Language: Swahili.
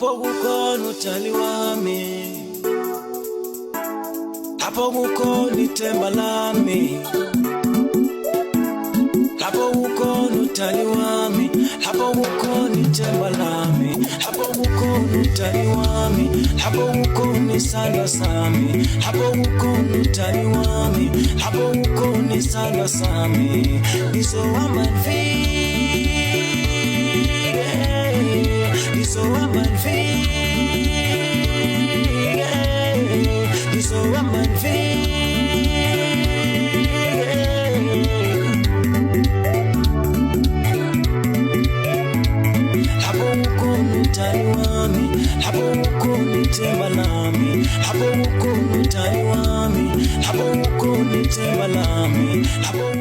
Hapo kukono utaliwami, hapo kukono itembalami, hapo kukono utaliwami, hapo kukono itembalami, hapo kukono utaliwami, hapo kukono isala sami, hapo kukono utaliwami, hapo kukono isala sami. Diso hapo ukoni tembalami, hapo ukoni taiwami, hapo ukoni tembalami, hapo